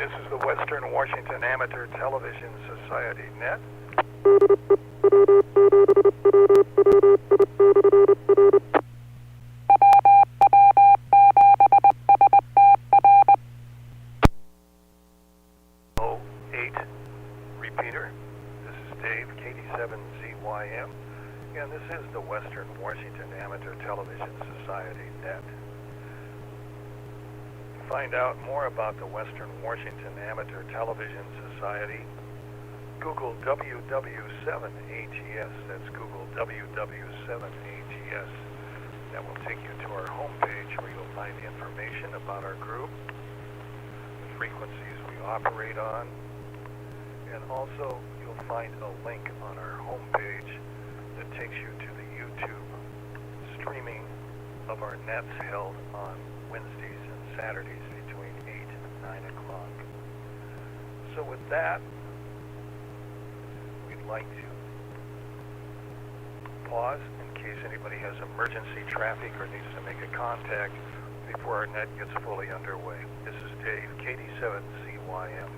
This is the Western Washington Amateur Television Society net. Repeater. This is Dave, WW7ATS, and this is the Western Washington Amateur Television Society net. To find out more about the Western Washington Amateur Television Society, Google WW7ATS. That's Google WW7ATS. That will take you to our homepage where you'll find information about our group, the frequencies we operate on, and also you'll find a link on our homepage that takes you to the YouTube streaming of our nets held on Wednesdays and Saturdays between 8 and 9 o'clock. So with that, we'd like to pause in case anybody has emergency traffic or needs to make a contact before our net gets fully underway. This is Dave, WW7ATS.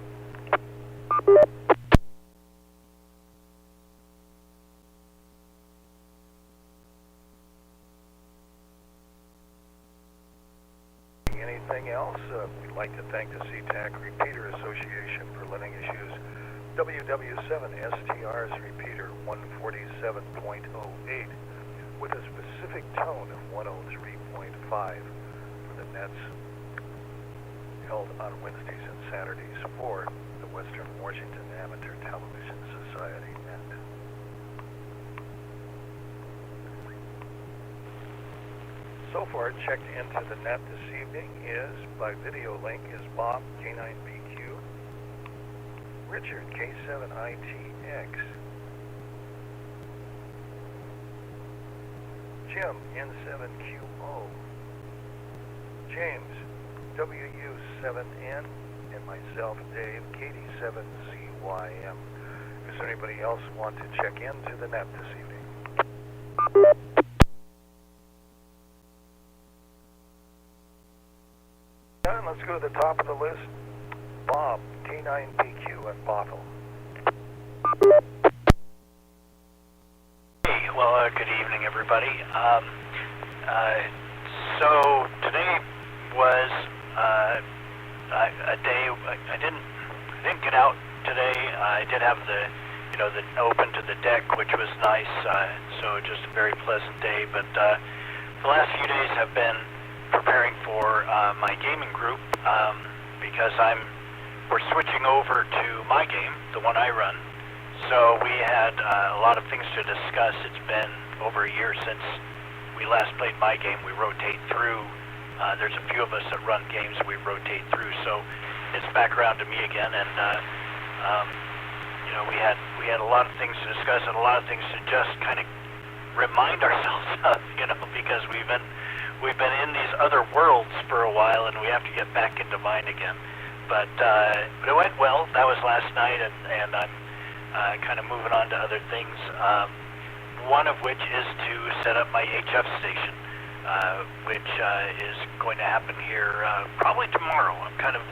Anything else? We'd like to thank the SeaTac Repeater Association for letting us use WW7STR's repeater 147.08 with a specific tone of 103.5 for the nets held on Wednesdays and Saturdays for the Western Washington Amateur Television Society net. So far, checked into the net this evening is, by video link, is Bob, K9BQ, Richard, K7ITX, Jim, N7QO, James, WU7N, and myself, Dave, KD7ZYM. Does anybody else want to check into the net this evening? Let's go to the top of the list. Bob, K9BQ and Bothell. Hey, well, good evening, everybody. So today was a day I didn't get out today. I did have the open to the deck, which was nice. So just a very pleasant day. But the last few days have been preparing for my gaming group because we're switching over to my game, the one I run. So we had a lot of things to discuss. It's been over a year since we last played my game. We rotate through. There's a few of us that run games we rotate through. So it's back around to me again, and we had a lot of things to discuss and a lot of things to just kind of remind ourselves of, because we've been in these other worlds for a while, and we have to get back into mine again. But it went well. That was last night, and I'm kind of moving on to other things. One of which is to set up my HF station, which is going to happen here probably tomorrow. I'm kind of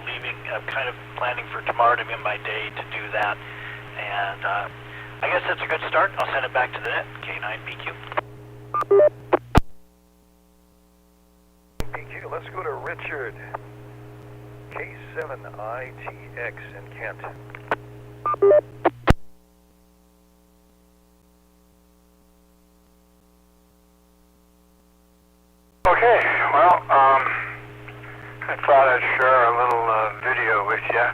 planning for tomorrow to be my day to do that. And I guess that's a good start. I'll send it back to the net, K9BQ. Let's go to Richard, K7ITX in Kent. Okay, well, I thought I'd share a little video with you.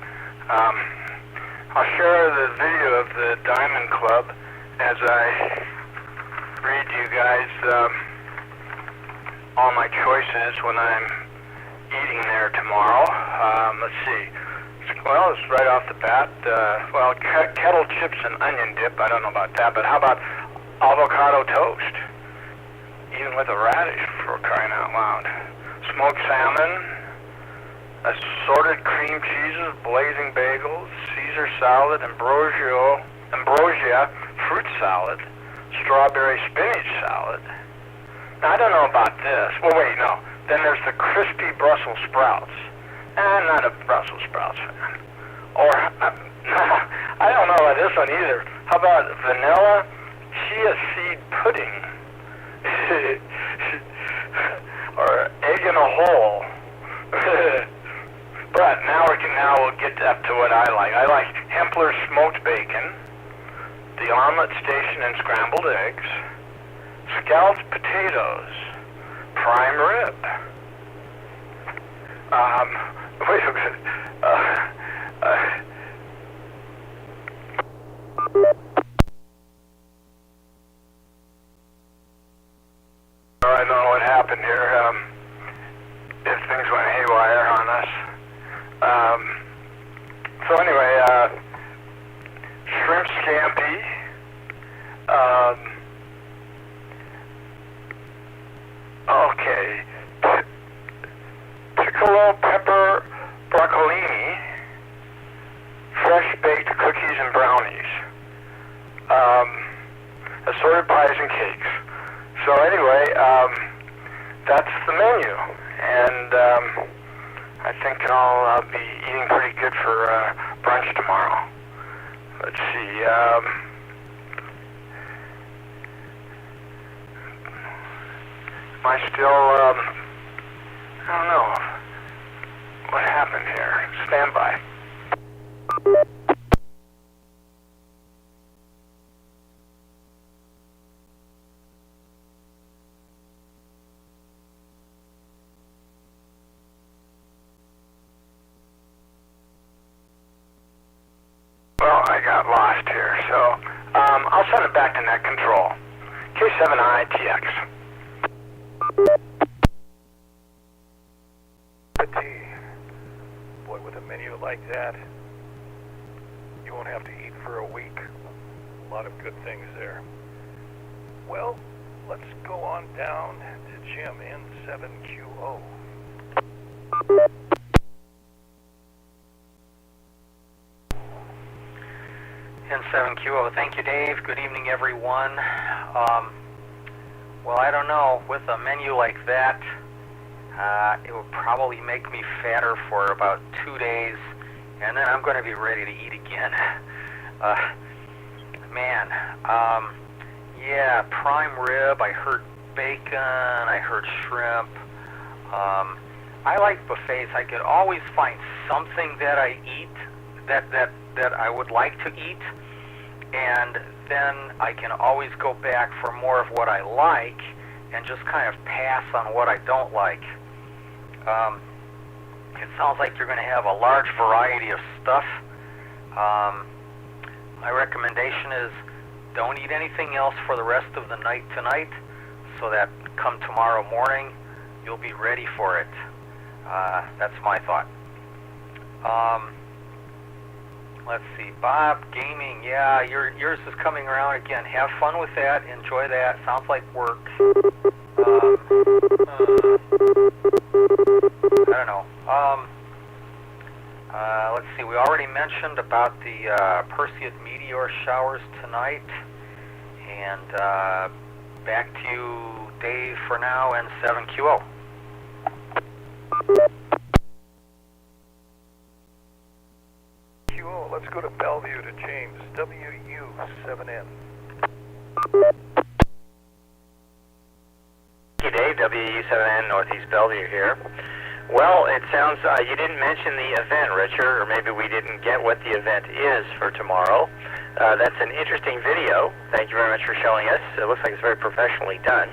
I'll share the video of the Diamond Club as I read you guys all my choices when I'm eating there tomorrow. Let's see. Well, it's right off the bat. Kettle chips and onion dip. I don't know about that, but how about avocado toast? Even with a radish, for crying out loud. Smoked salmon, assorted cream cheeses, blazing bagels, Caesar salad, ambrosia fruit salad, strawberry spinach salad. Now, I don't know about this. Well, wait, no. Then there's the crispy Brussels sprouts. I'm not a Brussels sprouts fan. Or, I don't know about this one either. How about vanilla chia seed pudding? Or egg in a hole. But now we'll get up to what I like. I like Hempler's smoked bacon, the omelet station and scrambled eggs, scalloped potatoes, prime rib. Wait a minute. I don't know what happened here. If things went haywire on us. So anyway, shrimp scampi. Okay. Piccolo pepper broccolini. Fresh baked cookies and brownies. Assorted pies and cakes. So anyway, that's the menu, and I think I'll be eating pretty good for brunch tomorrow. Let's see. Am I still? I don't know. What happened here? Stand by. Well, I got lost here, so I'll send it back to net control. K7ITX. Boy, with a menu like that, you won't have to eat for a week. A lot of good things there. Well, let's go on down to Jim N7QO. N7QO. Thank you, Dave. Good evening, everyone. Well, I don't know. With a menu like that, it would probably make me fatter for about 2 days, and then I'm going to be ready to eat again. Yeah, prime rib. I heard bacon. I heard shrimp. I like buffets. I could always find something that I eat that I would like to eat, and then I can always go back for more of what I like and just kind of pass on what I don't like. It sounds like you're going to have a large variety of stuff. My recommendation is don't eat anything else for the rest of the night tonight, so that come tomorrow morning you'll be ready for it. That's my thought. Let's see, Bob, gaming, yeah, yours is coming around again. Have fun with that, enjoy that, sounds like work. I don't know. Let's see, we already mentioned about the Perseid meteor showers tonight, and back to you, Dave, for now, and 7QO. Let's go to Bellevue to James, WU7N. Hey Dave, WU7N, Northeast Bellevue here. Well, it sounds, you didn't mention the event, Richard, or maybe we didn't get what the event is for tomorrow. That's an interesting video. Thank you very much for showing us. It looks like it's very professionally done.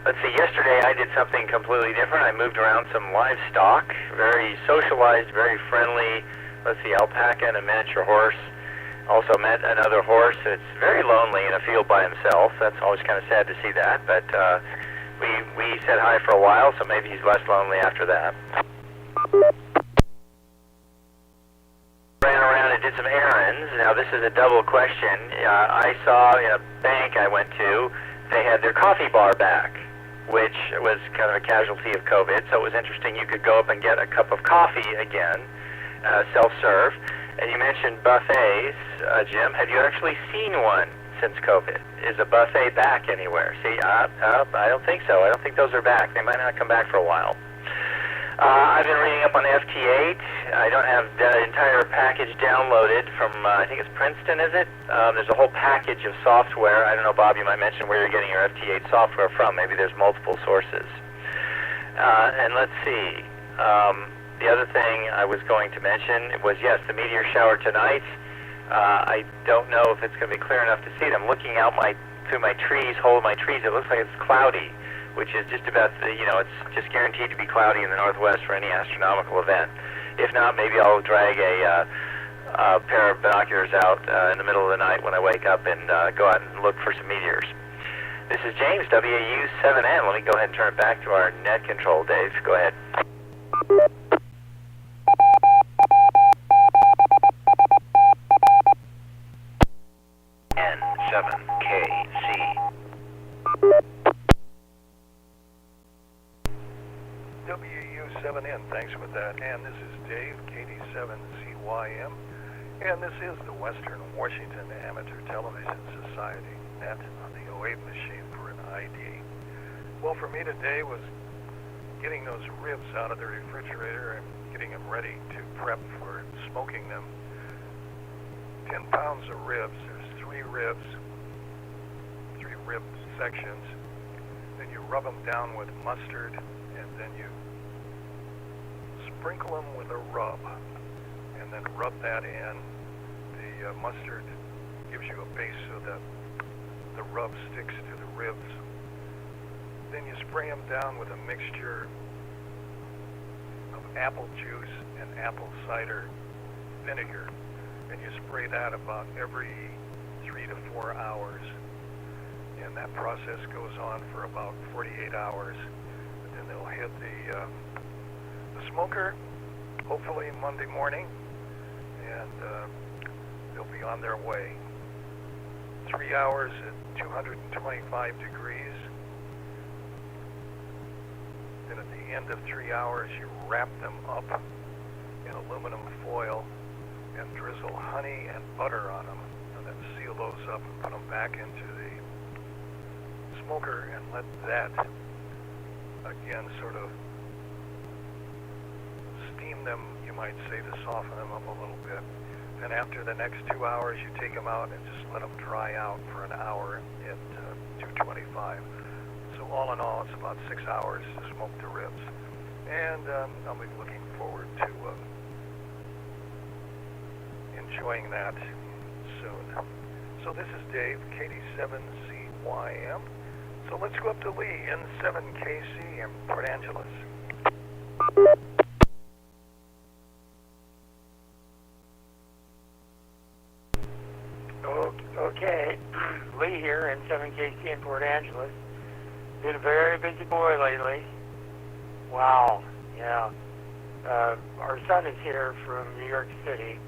Let's see, yesterday I did something completely different. I moved around some livestock, very socialized, very friendly. Let's see, alpaca and a miniature horse. Also met another horse. It's very lonely in a field by himself. That's always kind of sad to see that, but we said hi for a while, so maybe he's less lonely after that. Ran around and did some errands. Now this is a double question. I saw in a bank I went to, they had their coffee bar back, which was kind of a casualty of COVID, so it was interesting. You could go up and get a cup of coffee again. Self-serve, and you mentioned buffets, Jim. Have you actually seen one since COVID? Is a buffet back anywhere? See, I don't think so. I don't think those are back. They might not come back for a while. I've been reading up on FT8. I don't have the entire package downloaded from, I think it's Princeton, is it? There's a whole package of software. I don't know, Bob, you might mention where you're getting your FT8 software from. Maybe there's multiple sources. And let's see. The other thing I was going to mention was, yes, the meteor shower tonight. I don't know if it's going to be clear enough to see it. I'm looking out through my trees, hole in my trees. It looks like it's cloudy, which is just about it's just guaranteed to be cloudy in the northwest for any astronomical event. If not, maybe I'll drag a pair of binoculars out in the middle of the night when I wake up and go out and look for some meteors. This is James, WW7N. Let me go ahead and turn it back to our net control. Dave, go ahead. N7KC. WU7N, thanks for that. And this is Dave, KD7CYM, and this is the Western Washington Amateur Television Society net on the 08 machine for an ID. Well, for me today was getting those ribs out of the refrigerator and getting them ready to prep for smoking them. 10 pounds of ribs. There's 3 rib sections. Then you rub them down with mustard, and then you sprinkle them with a rub, and then rub that in. The mustard gives you a base so that the rub sticks to the ribs. Then you spray them down with a mixture of apple juice and apple cider vinegar, and you spray that about every 3 to 4 hours. And that process goes on for about 48 hours. And then they'll hit the smoker, hopefully Monday morning, and they'll be on their way. 3 hours at 225 degrees. Then at the end of 3 hours, you wrap them up in aluminum foil and drizzle honey and butter on them, and then seal those up and put them back into the smoker and let that again sort of steam them, you might say, to soften them up a little bit. Then after the next 2 hours, you take them out and just let them dry out for an hour at 225. So all in all, it's about 6 hours to smoke the ribs. And I'll be looking forward to enjoying that soon. So this is Dave, KD7CYM. So let's go up to Lee, N7KC in Port Angeles. Okay, Lee here, N7KC in Port Angeles. Been a very busy boy lately. Wow, yeah. Our son is here from New York City,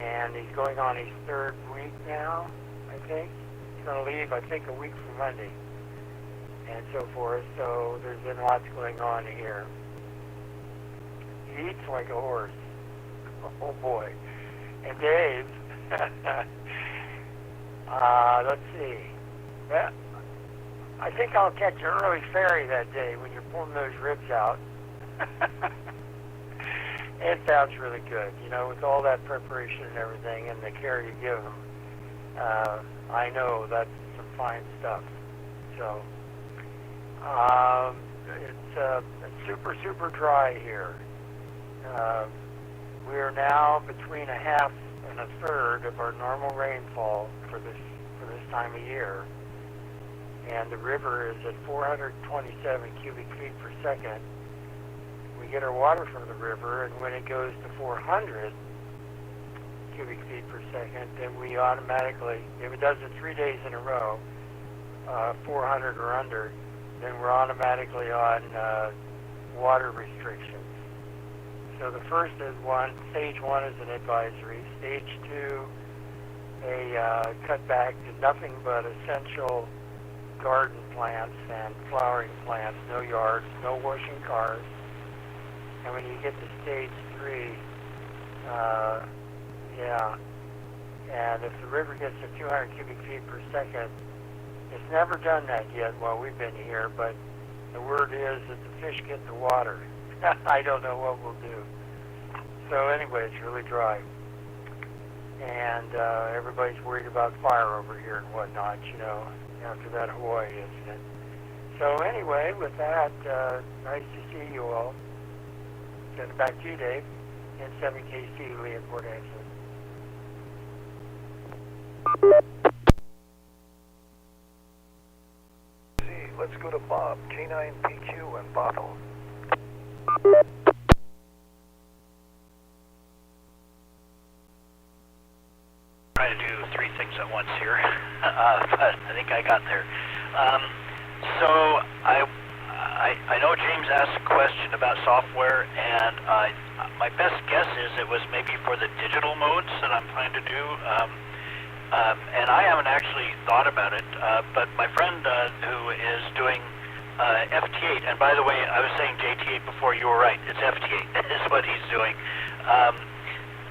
and he's going on his 3rd week now, I think. He's going to leave, I think, a week from Monday, and so forth. So there's been lots going on here. He eats like a horse. Oh boy. And Dave, let's see. Well, I think I'll catch an early ferry that day when you're pulling those ribs out. It sounds really good, with all that preparation and everything and the care you give them. I know that's some fine stuff. So, it's super, super dry here. We are now between a half and a third of our normal rainfall for this time of year. And the river is at 427 cubic feet per second. We get our water from the river, and when it goes to 400 cubic feet per second, then we automatically, if it does it 3 days in a row, 400 or under, then we're automatically on water restrictions. So the first is stage 1 is an advisory. Stage 2, a cutback to nothing but essential garden plants and flowering plants, no yards, no washing cars. And when you get to stage 3, and if the river gets to 200 cubic feet per second, it's never done that yet while we've been here, but the word is that the fish get the water. I don't know what we'll do. So anyway, it's really dry. And everybody's worried about fire over here and whatnot, you know, after that Hawaii incident. So anyway, with that, nice to see you all. Send it back to you, Dave. N7KC, Lee at Port Angeles. Let's go to Bob, K9PQ and Bottle. Trying to do three things at once here, but I think I got there. So I know James asked a question about software, and my best guess is it was maybe for the digital modes that I'm planning to do. And I haven't actually thought about it, but my friend who is doing FT8, and by the way, I was saying JT8 before, you were right, it's FT8 is what he's doing.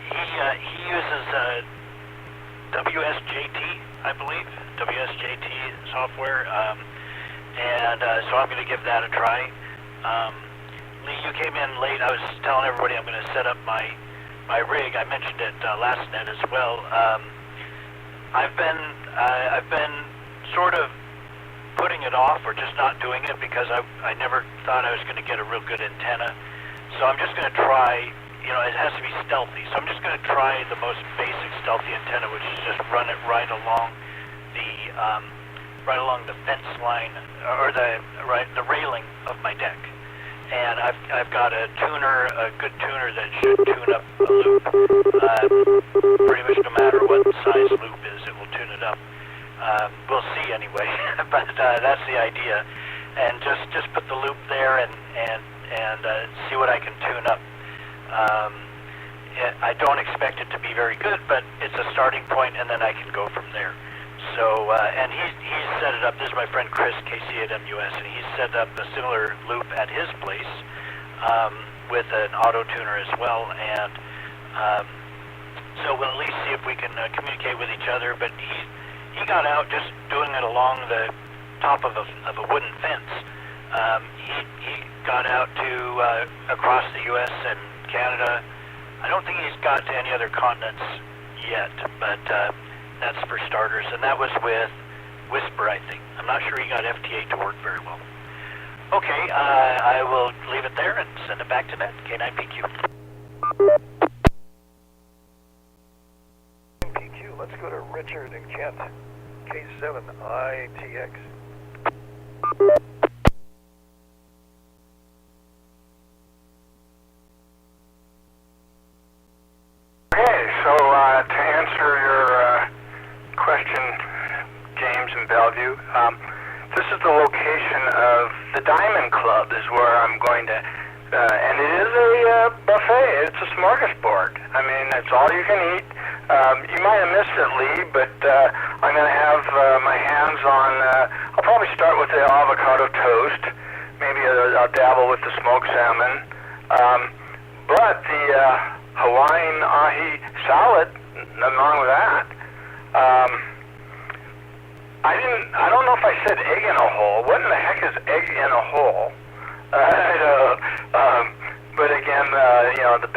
He uses WSJT, I believe, WSJT software, and so I'm going to give that a try. Lee, you came in late. I was telling everybody I'm going to set up my rig. I mentioned it last night as well. I've been sort of putting it off or just not doing it because I never thought I was going to get a real good antenna. So I'm just going to try, you know, it has to be stealthy. So I'm just going to try the most basic stealthy antenna, which is just run it right along the fence line or the railing of my deck. And I've got a good tuner that should tune up a loop. Pretty much no matter what size loop is, it will tune it up. We'll see anyway, but that's the idea. And just put the loop there and see what I can tune up. I don't expect it to be very good, but it's a starting point, and then I can go from there. So, and he's set it up. This is my friend Chris, KC at MUS, and he's set up a similar loop at his place with an auto tuner as well. And so we'll at least see if we can communicate with each other. But he got out just doing it along the top of a wooden fence. He got out to across the U.S. and Canada. I don't think he's got to any other continents yet, but that's for starters. And that was with Whisper, I think. I'm not sure he got FT8 to work very well. Okay, I will leave it there and send it back to Ned, K9PQ. PQ, let's go to Richard and Kent, K7ITX. Okay, so to answer your question, James in Bellevue, this is the location of the Diamond Club is where I'm going to, and it is a buffet. It's a smorgasbord. I mean, it's all you can eat. You might have missed it, Lee, but I'm going to have my hands on, I'll probably start with the avocado toast. Maybe I'll dabble with the smoked salmon. But the Hawaiian ahi salad, nothing wrong with that. I don't know if I said egg in a hole. What in the heck is egg in a hole? But again, you know, the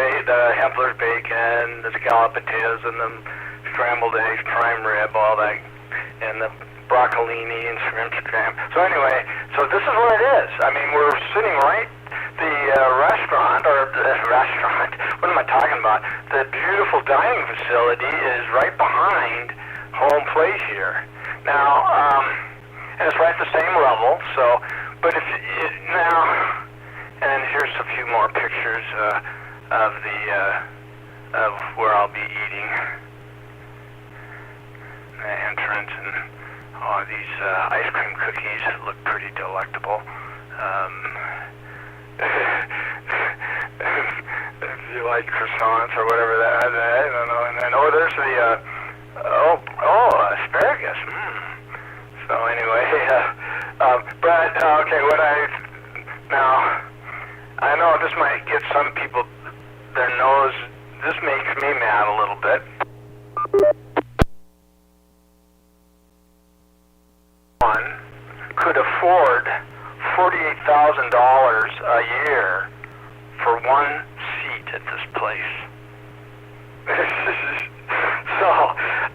Hempler's bacon, the scalloped potatoes, and the scrambled eggs, prime rib, all that, and the broccolini and shrimp scram. So anyway, so this is what it is. I mean, we're sitting right, the restaurant, what am I talking about? The beautiful dining facility is right behind home plate here. Now, and it's right at the same level, so, but if it, now, and here's a few more pictures of where I'll be eating. The entrance and all these ice cream cookies look pretty delectable. If you like croissants or whatever that, I don't know. And then, there's the, asparagus. So anyway, but, okay, now, I know this might get some people, their nose, this makes me mad a little bit. One could afford $48,000 a year for one seat at this place. So,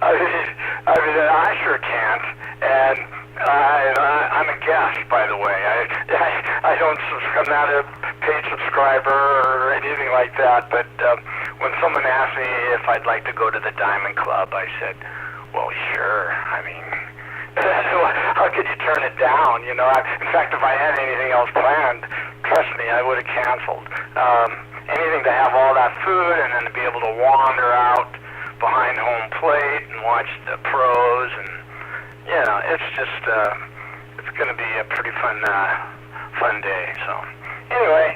I sure can't, and I'm a guest, by the way. I don't I'm not a paid subscriber or anything like that, but when someone asked me if I'd like to go to the Diamond Club, I said, well, sure. I mean, how could you turn it down, you know? In fact, if I had anything else planned, trust me, I would have canceled. Anything to have all that food and then to be able to wander out behind home plate and watch the pros, and it's just it's going to be a pretty fun day. So anyway,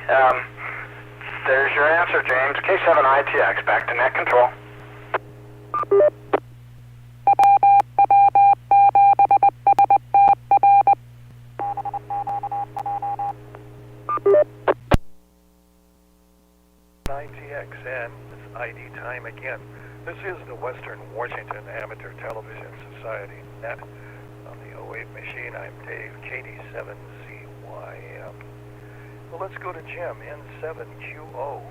there's your answer, James. K7ITX, back to net control. ITXN, it's ID time again. This is the Western Washington Amateur Television Society net. On the 08 machine, I'm Dave, KD7ZYM. Well, let's go to Jim, N7QO.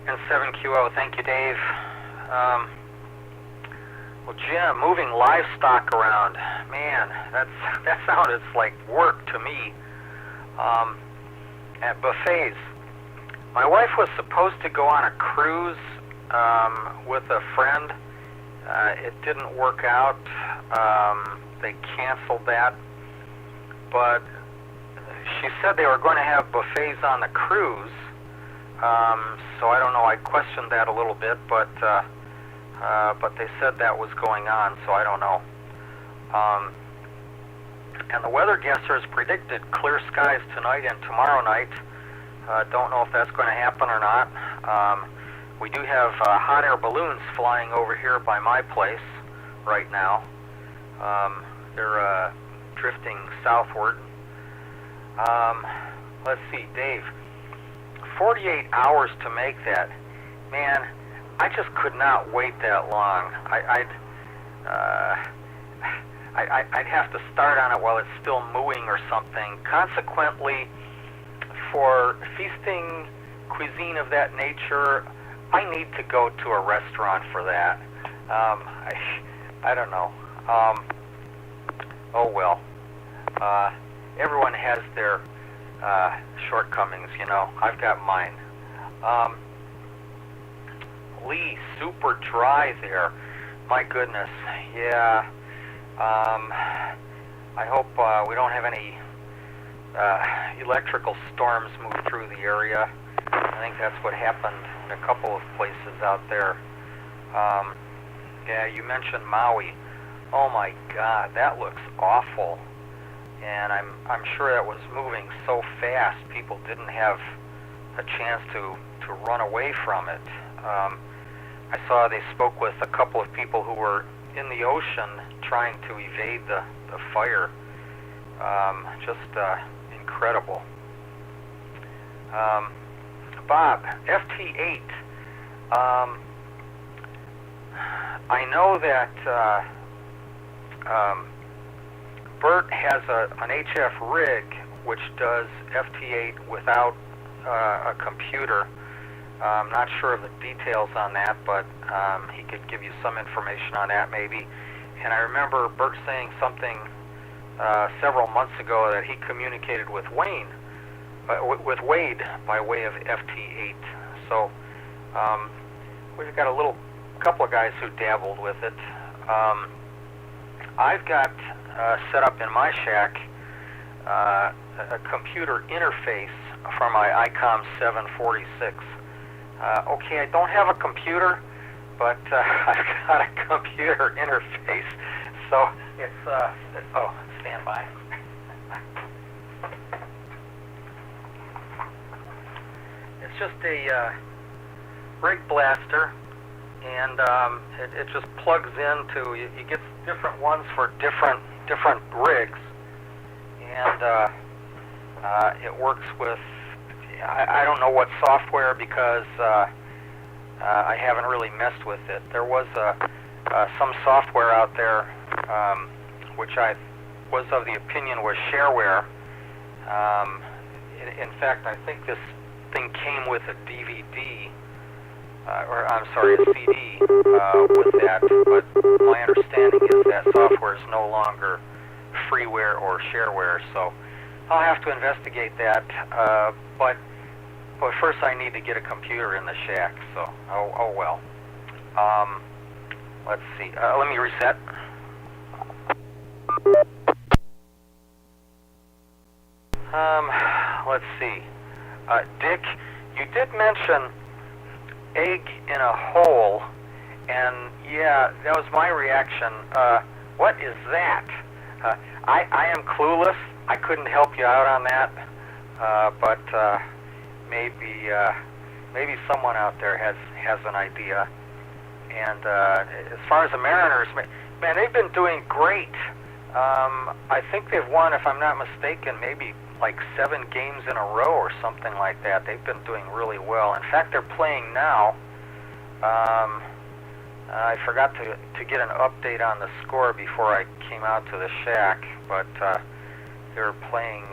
N7QO, thank you, Dave. Well, Jim, moving livestock around, man, that sounded like work to me. At buffets, my wife was supposed to go on a cruise with a friend. It didn't work out. They canceled that, but she said they were going to have buffets on the cruise. So I don't know. I questioned that a little bit, but they said that was going on, so I don't know. And the weather guessers predicted clear skies tonight and tomorrow night. Don't know if that's going to happen or not. We do have hot air balloons flying over here by my place right now. They're drifting southward. Let's see, Dave. 48 hours to make that. Man, I just could not wait that long. I'd have to start on it while it's still mooing or something. Consequently, for feasting cuisine of that nature, I need to go to a restaurant for that. I don't know. Oh well. Everyone has their shortcomings, you know. I've got mine. Lee, super dry there. My goodness. Yeah. I hope we don't have any electrical storms move through the area. I think that's what happened in a couple of places out there. Yeah, you mentioned Maui. Oh my God, that looks awful. And I'm sure that was moving so fast, people didn't have a chance to run away from it. I saw they spoke with a couple of people who were in the ocean trying to evade the fire. Just incredible. Bob, FT8. I know that Bert has an HF rig which does FT8 without a computer. I'm not sure of the details on that, but he could give you some information on that maybe. And I remember Bert saying something several months ago that he communicated with Wade by way of FT8. So we've got a couple of guys who dabbled with it. I've got set up in my shack a computer interface for my ICOM 746. Okay, I don't have a computer, but I've got a computer interface. So it's oh, stand by. It's just a rig blaster, and it just plugs into. You get different ones for different rigs, and it works with. I don't know what software because I haven't really messed with it. There was some software out there which I was of the opinion was shareware. In fact, I think this thing came with a DVD, or I'm sorry, a CD with that, but my understanding is that software is no longer freeware or shareware, so I'll have to investigate that, but first I need to get a computer in the shack, so, oh well. Let's see, let me reset. Let's see. Dick, you did mention egg in a hole, and yeah, that was my reaction. What is that? I am clueless. I couldn't help you out on that, but maybe someone out there has an idea. And as far as the Mariners, man, they've been doing great. I think they've won, if I'm not mistaken, maybe like 7 games in a row or something like that. They've been doing really well. In fact, they're playing now. I forgot to get an update on the score before I came out to the shack, but they're playing,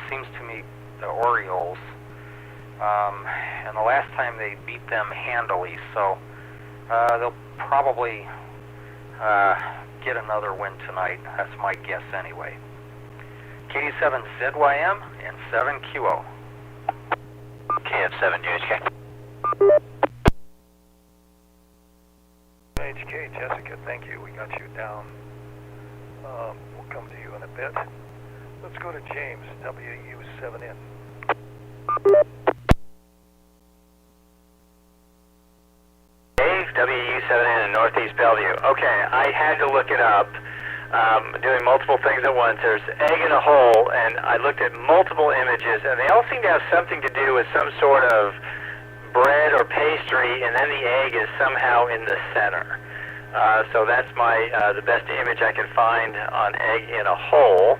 seems to me, the Orioles. And the last time they beat them handily, so they'll probably get another win tonight. That's my guess anyway. KD7ZYM and 7QO. KF7UHK. HK, Jessica, thank you. We got you down. We'll come to you in a bit. Let's go to James, WW7N. Dave, WW7N in Northeast Bellevue. Okay, I had to look it up. Doing multiple things at once. There's egg in a hole, and I looked at multiple images, and they all seem to have something to do with some sort of bread or pastry, and then the egg is somehow in the center. So that's the best image I can find on egg in a hole.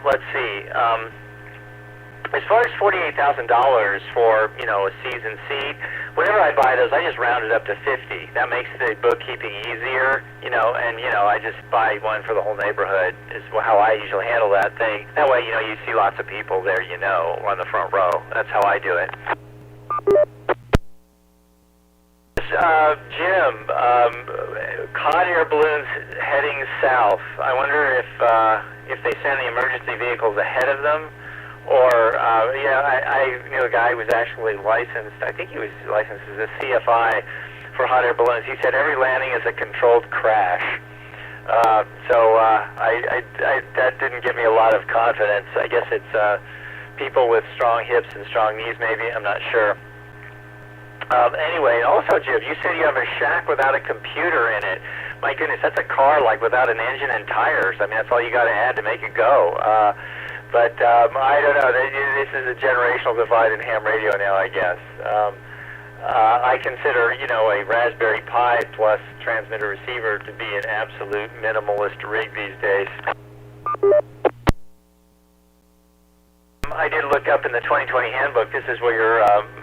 Let's see. As far as $48,000 for, a season seed, whenever I buy those, I just round it up to 50. That makes the bookkeeping easier, and I just buy one for the whole neighborhood is how I usually handle that thing. That way, you see lots of people there, on the front row. That's how I do it. Jim, hot air balloons heading south. I wonder if they send the emergency vehicles ahead of them, or I knew a guy who was actually licensed. I think he was licensed as a CFI for hot air balloons. He said every landing is a controlled crash. So that didn't give me a lot of confidence. I guess it's people with strong hips and strong knees, maybe. I'm not sure. Anyway, also, Jim, you said you have a shack without a computer in it. My goodness, that's a car like without an engine and tires. I mean, that's all you got to add to make it go. But I don't know. This is a generational divide in ham radio now, I guess. I consider, a Raspberry Pi plus transmitter receiver to be an absolute minimalist rig these days. I did look up in the 2020 handbook. This is where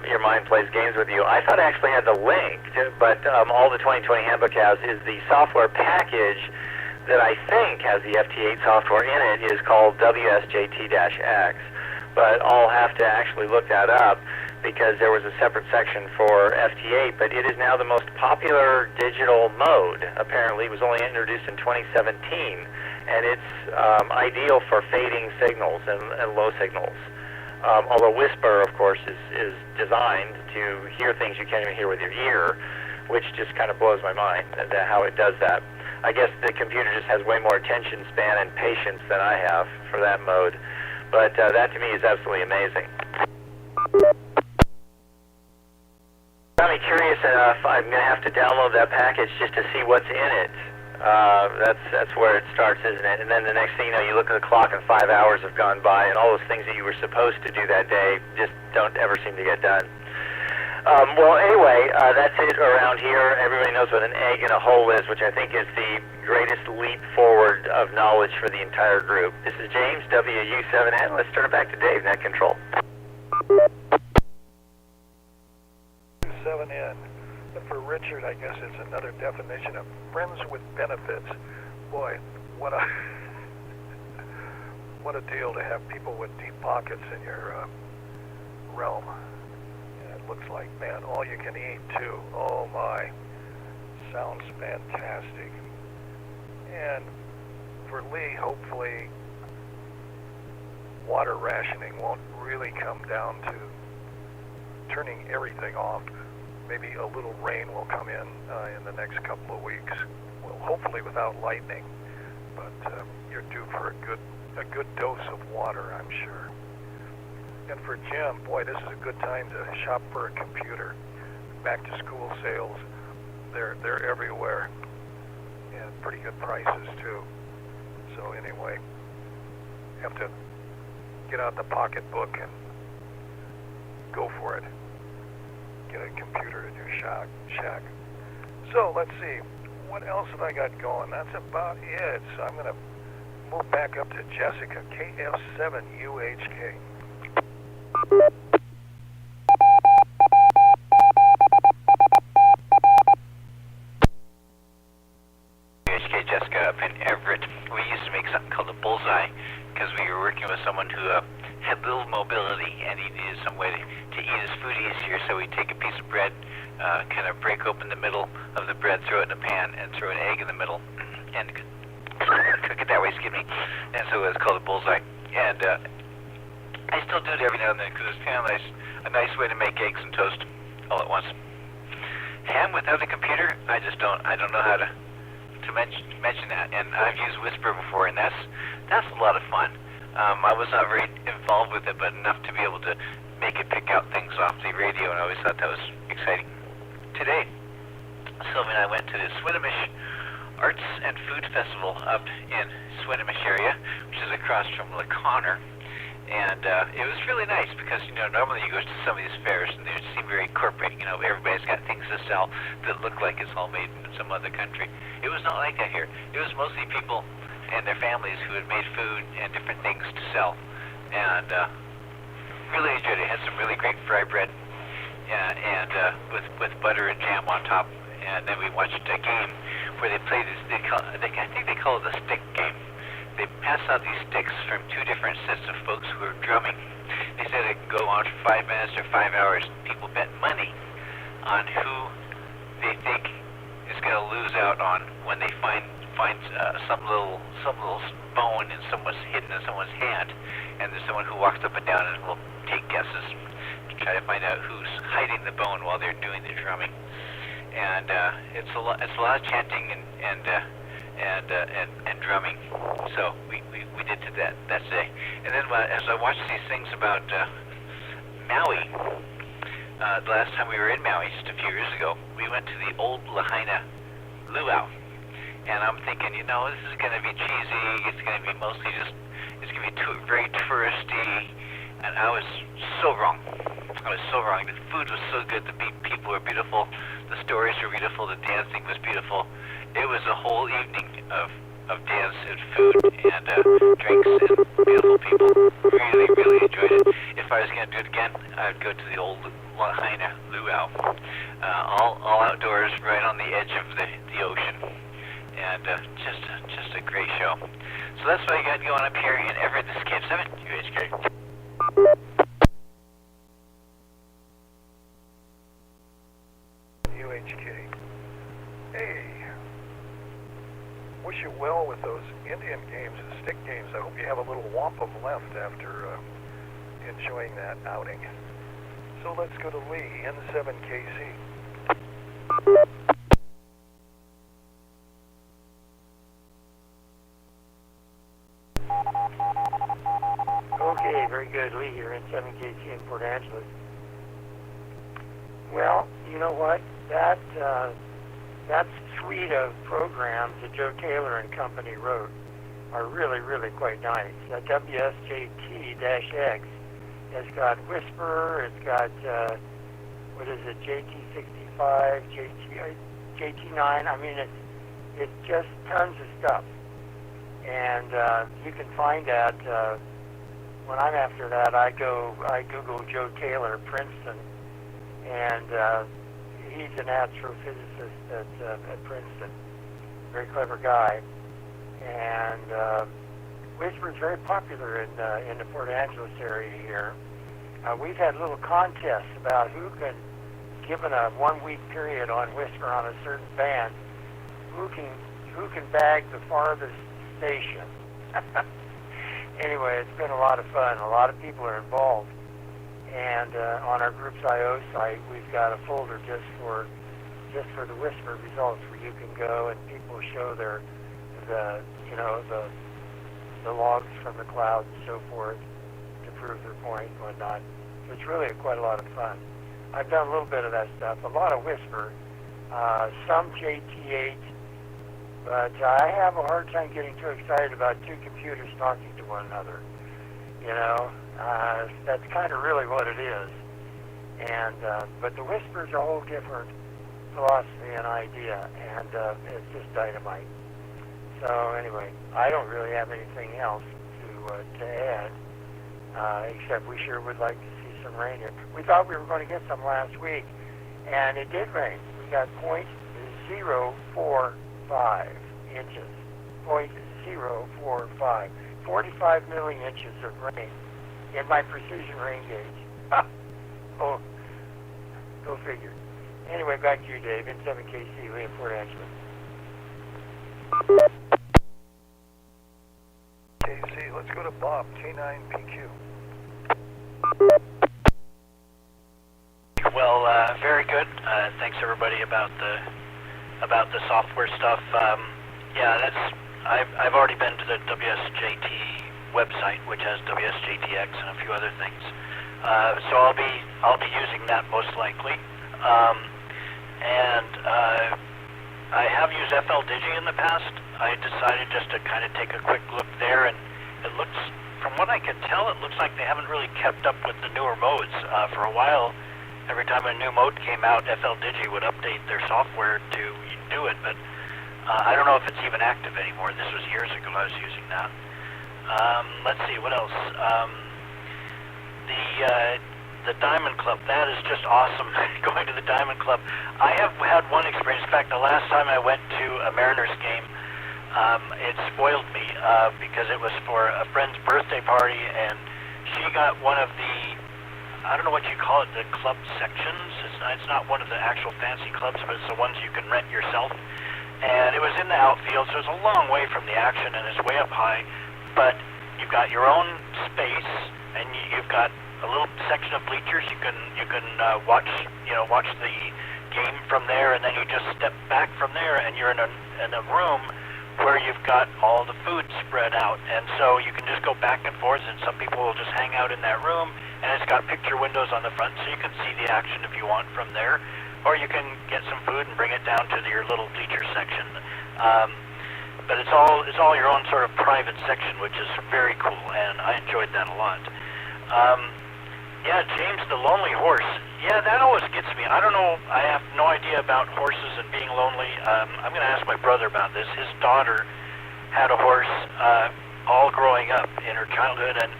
your mind plays games with you. I thought I actually had the link, but all the 2020 handbook has is the software package that I think has the FT8 software in it is called WSJT-X. But I'll have to actually look that up because there was a separate section for FT8, but it is now the most popular digital mode. Apparently, it was only introduced in 2017. And it's ideal for fading signals and low signals. Although Whisper, of course, is designed to hear things you can't even hear with your ear, which just kind of blows my mind how it does that. I guess the computer just has way more attention span and patience than I have for that mode. But that to me is absolutely amazing. Got me curious enough, I'm going to have to download that package just to see what's in it. That's where it starts, isn't it? And then the next thing you know, you look at the clock and 5 hours have gone by, and all those things that you were supposed to do that day just don't ever seem to get done. Well, anyway, that's it around here. Everybody knows what an egg in a hole is, which I think is the greatest leap forward of knowledge for the entire group. This is James, WU7N. Let's turn it back to Dave, Net Control. 7N. But for Richard, I guess it's another definition of friends with benefits. Boy, what a what a deal to have people with deep pockets in your realm. And it looks like, man, all you can eat too. Oh my, sounds fantastic. And for Lee, hopefully, water rationing won't really come down to turning everything off. Maybe a little rain will come in the next couple of weeks. Well, hopefully without lightning, but you're due for a good dose of water, I'm sure. And for Jim, boy, this is a good time to shop for a computer. Back to school sales, they're everywhere, and pretty good prices too. So anyway, you have to get out the pocketbook and go for it. Get a computer in your shack. So let's see, what else have I got going? That's about it. So I'm going to move back up to Jessica, KF7UHK. UHK Jessica up in Everett. We used to make something called a bullseye because we were working with someone who had little mobility and he needed some way to eat his food easier. So we'd take a piece of bread, kind of break open the middle of the bread, throw it in a pan, and throw an egg in the middle, and cook it that way, excuse me. And so it's called a bullseye. And I still do it every now and then because it's kind of a nice way to make eggs and toast all at once. Ham without a computer, I don't know how to mention that. And I've used Whisper before, and that's a lot of fun. I was not very involved with it, but enough to be able to make it pick out things off the radio, and I always thought that was exciting. Today, Sylvia and I went to the Swinomish Arts and Food Festival up in Swinomish area, which is across from LaConner. And it was really nice because, normally you go to some of these fairs and they seem very corporate. Everybody's got things to sell that look like it's all made in some other country. It was not like that here. It was mostly people and their families who had made food and different things to sell. And really enjoyed it. It had some really great fry bread and with butter and jam on top. And then we watched a game where they played this, I think they call it the stick game. They pass out these sticks from two different sets of folks who are drumming. They said it can go on for 5 minutes or 5 hours. People bet money on who they think is going to lose out on when they find some little bone in hidden in someone's hand, and there's someone who walks up and down and will take guesses to try to find out who's hiding the bone while they're doing the drumming. And it's a lot of chanting and drumming. So we did that day. And then as I watched these things about Maui, the last time we were in Maui, just a few years ago, we went to the old Lahaina luau. And I'm thinking, this is going to be cheesy. It's going to be mostly it's going to be very touristy. And I was so wrong. The food was so good. The people were beautiful. The stories were beautiful. The dancing was beautiful. It was a whole evening of dance and food and drinks and beautiful people. Really, really enjoyed it. If I was going to do it again, I would go to the old Lahaina luau. All outdoors, right on the edge of the ocean. And just a great show. So that's what I got going up here in Everett. This is KF7 UHK. UHK. Hey, wish you well with those Indian games and stick games. I hope you have a little wampum left after enjoying that outing. So let's go to Lee, N7KC. Okay, very good. Lee here in 7KC in Port Angeles. Well, you know what? That suite of programs that Joe Taylor and company wrote are really, really quite nice. WSJT-X has got Whisper, it's got, JT65, JT9. I mean, it's just tons of stuff. And you can find that when I'm after that, I Google Joe Taylor, Princeton, and he's an astrophysicist at Princeton. Very clever guy. and Whisper is very popular in the Port Angeles area here. We've had little contests about who can, given a 1 week period on Whisper on a certain band, who can bag the farthest station. Anyway, it's been a lot of fun. A lot of people are involved. And on our Groups IO site, we've got a folder just for the Whisper results, where you can go and people show the logs from the clouds and so forth to prove their point and whatnot. So it's really quite a lot of fun. I've done a little bit of that stuff, a lot of Whisper, some JT8, but I have a hard time getting too excited about two computers talking to one another. That's kind of really what it is. And but the Whisper is a whole different philosophy and idea, and it's just dynamite. So anyway, I don't really have anything else to add, except we sure would like to see some rain here. We thought we were going to get some last week, and it did rain. We got 0.045 inches. 0.045. 45 million inches of rain in my precision rain gauge. Oh, go figure. Anyway, back to you, Dave, in 7KC, Lee in Port Angeles. KC, let's go to Bob, K9PQ. Well, very good. Thanks everybody about the software stuff. I've already been to the WSJT website, which has WSJTX and a few other things. So I'll be using that most likely. I have used FLDigi in the past. I decided just to kind of take a quick look there, and it looks, from what I can tell, it looks like they haven't really kept up with the newer modes. For a while, every time a new mode came out, FLDigi would update their software to do it, but I don't know if it's even active anymore. This was years ago I was using that. Let's see, what else? The Diamond Club, that is just awesome, going to the Diamond Club. I have had one experience. In fact, the last time I went to a Mariners game, it spoiled me because it was for a friend's birthday party, and she got one of the, I don't know what you call it, the club sections. It's not one of the actual fancy clubs, but it's the ones you can rent yourself. And it was in the outfield, so it's a long way from the action, and it's way up high. But you've got your own space, and you've got a little section of bleachers. You can watch the game from there, and then you just step back from there, and you're in a room where you've got all the food spread out, and so you can just go back and forth, and some people will just hang out in that room, and it's got picture windows on the front, so you can see the action if you want from there, or you can get some food and bring it down to your little bleacher section. But it's all your own sort of private section, which is very cool, and I enjoyed that a lot. James the Lonely Horse. Yeah, that always gets me. I don't know, I have no idea about horses and being lonely. I'm going to ask my brother about this. His daughter had a horse all growing up in her childhood, and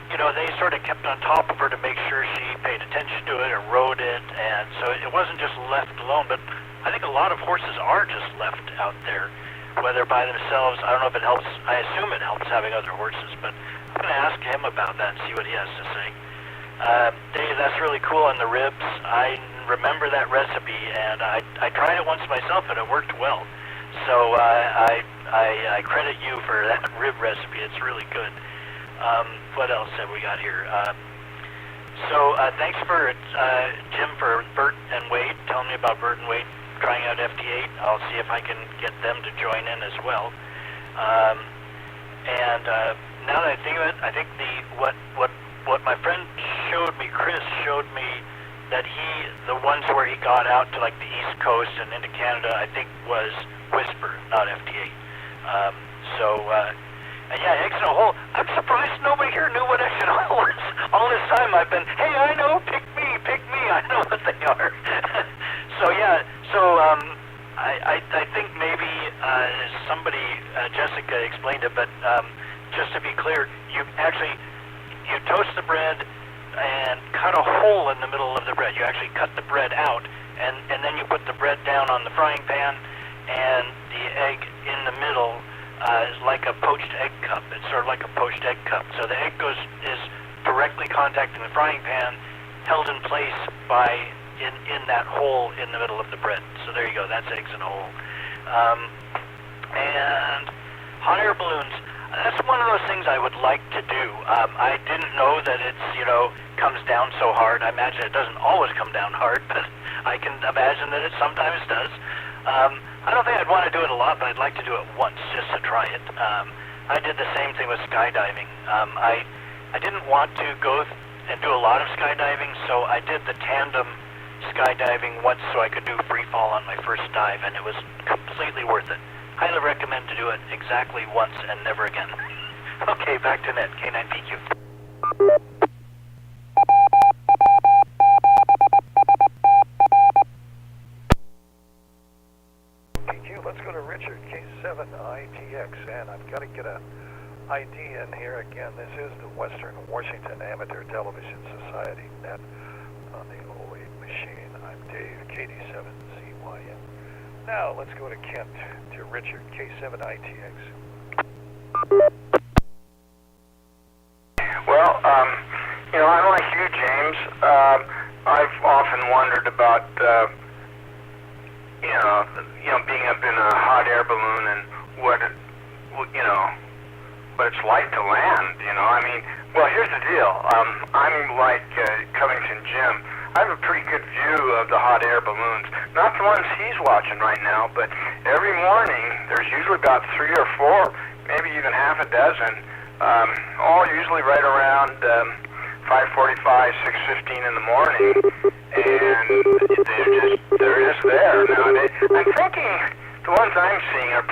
they sort of kept on top of her to make sure she paid attention to it and rode it, and so it wasn't just left alone. But I think a lot of horses are just left out there, whether by themselves. I don't know if it helps. I assume it helps having other horses, but I'm going to ask him about that and see what he has to say. Dave, that's really cool on the ribs. I remember that recipe, and I tried it once myself, and it worked well. So I credit you for that rib recipe. It's really good. What else have we got here? Thanks for Jim, for Bert and Wade telling me about Bert and Wade trying out FT8. I'll see if I can get them to join in as well. Now that I think of it, I think what my friend showed me, Chris showed me that the ones where he got out to like the East Coast and into Canada, I think was Whisper, not FT8. Exit a hole. I'm surprised nobody here knew what exit a hole is. All this time I've been, hey, I know, pick me, I know what they are. I think maybe somebody, Jessica explained it, but just to be clear, you toast the bread and cut a hole in the middle of the bread. You actually cut the bread out, and then you put the bread down on the frying pan and the egg in the middle is like a poached egg cup. It's sort of like a poached egg cup. So the egg is directly contacting the frying pan, held in place by in that hole in the middle of the bread. So there you go. That's eggs in a hole. And hot air balloons. That's one of those things I would like to do. I didn't know that it's, comes down so hard. I imagine it doesn't always come down hard, but I can imagine that it sometimes does. I don't think I'd want to do it a lot, but I'd like to do it once just to try it. I did the same thing with skydiving. I didn't want to go and do a lot of skydiving, so I did the tandem skydiving once so I could do free fall on my first dive, and it was completely worth it. Highly recommend to do it exactly once and never again. Okay, back to Ned, K9PQ. PQ, let's go to Richard, K7ITX, and I've got to get a ID in here again. This is the Western Washington Amateur Television Society net on the 08 machine. I'm Dave, KD7CYN. Now let's go to Kent, to Richard, K7ITX. Well, I'm like you, James. I've often wondered about, being up in a hot air balloon and what it's like to land. Well, here's the deal. I'm like Covington Jim. I have a pretty good view of the hot air balloons. Not the ones he's watching right now, but every morning there's usually about 3 or 4, maybe even half a dozen, all usually right around 5:45, 6:15 in the morning, and they're just there. Now, I'm thinking the ones I'm seeing are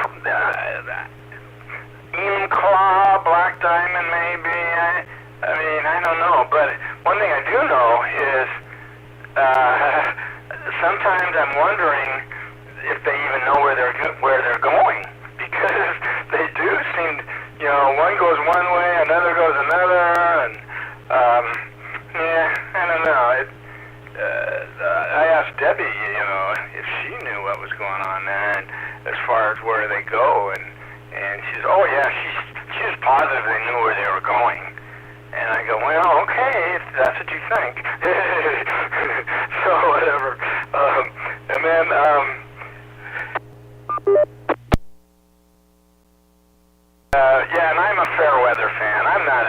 Claw, Black Diamond, maybe. I don't know, but one thing I do know is sometimes I'm wondering if they even know where they're going, because they do seem, one goes one way, another goes another, and I don't know. I asked Debbie, if she knew what was going on there, and as far as where they go, and she says, oh yeah, she was positive they knew where they were going. And I go, well, okay, if that's what you think. So, whatever. And then, and I'm a fair weather fan. I'm not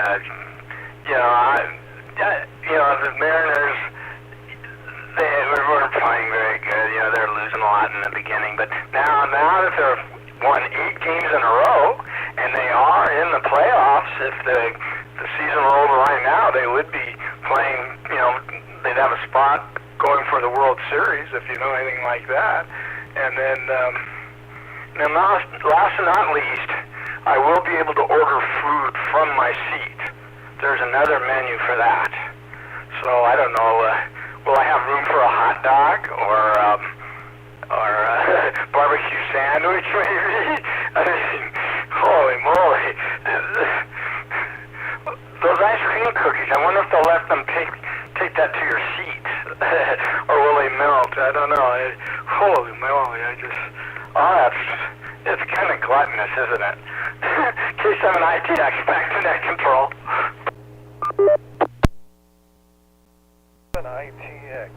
the Mariners, they were playing very good. They're losing a lot in the beginning. But now that they've won 8 games in a row, and they are in the playoffs, if the season rolled right now, they would be playing, they'd have a spot going for the World Series, if you know anything like that. And then, last and not least, I will be able to order food from my seat. There's another menu for that. So, I don't know, will I have room for a hot dog, or barbecue sandwich, maybe? Holy moly. Those ice cream cookies, I wonder if they'll let them take that to your seat, or will they melt? I don't know. Holy moly, it's kind of gluttonous, isn't it? K7ITX, back to net control. ITX.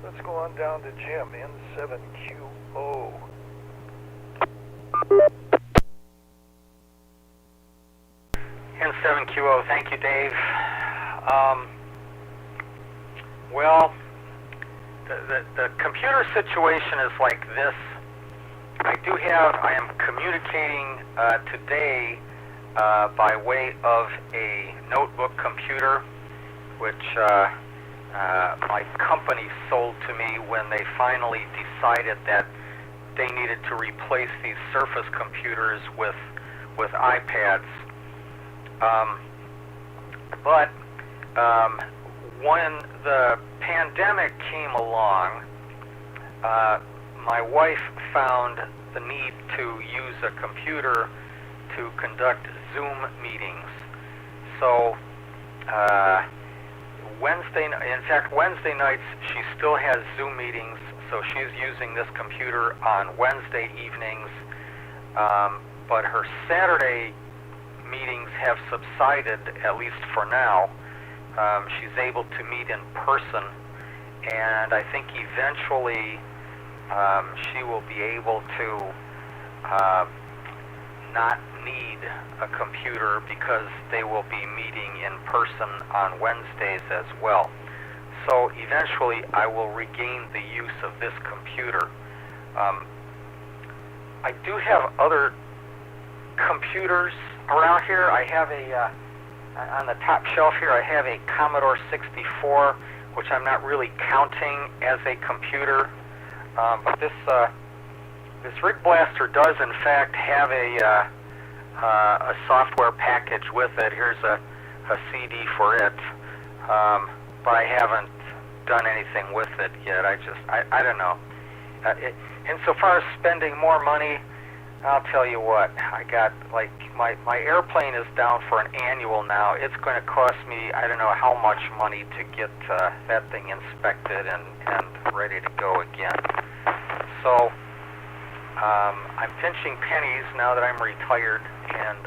Let's go on down to Jim, N7QO. N7QO, thank you, Dave. Well, the computer situation is like this. I am communicating today by way of a notebook computer, which my company sold to me when they finally decided that they needed to replace these Surface computers with iPads. But when the pandemic came along, my wife found the need to use a computer to conduct Zoom meetings. So Wednesday nights she still has Zoom meetings, so she's using this computer on Wednesday evenings. but her Saturday meetings have subsided, at least for now. She's able to meet in person, and I think eventually she will be able to not need a computer because they will be meeting in person on Wednesdays as well. So eventually I will regain the use of this computer. I do have other computers around here. I have on the top shelf here, I have a Commodore 64, which I'm not really counting as a computer. But this Rig Blaster does in fact have a software package with it. Here's a CD for it, but I haven't done anything with it yet. I don't know. Insofar as spending more money, I'll tell you what, I got, like, my airplane is down for an annual now. It's going to cost me, I don't know how much money to get that thing inspected and ready to go again. So I'm pinching pennies now that I'm retired, and